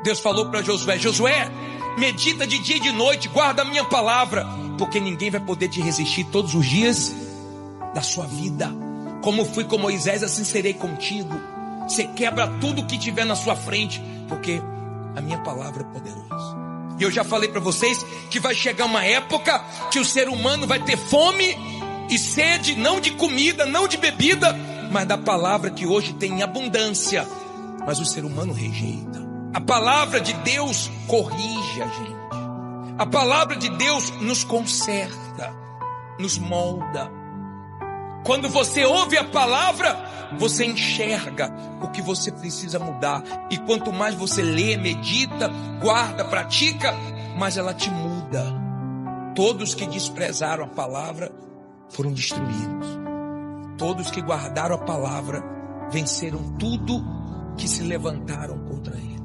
Deus falou para Josué: Josué, medita de dia e de noite, guarda a minha palavra, porque ninguém vai poder te resistir todos os dias da sua vida. Como fui com Moisés, assim serei contigo. Você quebra tudo que tiver na sua frente, porque a minha palavra é poderosa. E eu já falei para vocês que vai chegar uma época que o ser humano vai ter fome e sede, não de comida, não de bebida, mas da palavra que hoje tem em abundância. Mas o ser humano rejeita. A palavra de Deus corrige a gente. A palavra de Deus nos conserta, nos molda. Quando você ouve a palavra, você enxerga o que você precisa mudar. E quanto mais você lê, medita, guarda, pratica, mais ela te muda. Todos que desprezaram a palavra foram destruídos. Todos que guardaram a palavra venceram tudo que se levantaram contra ele.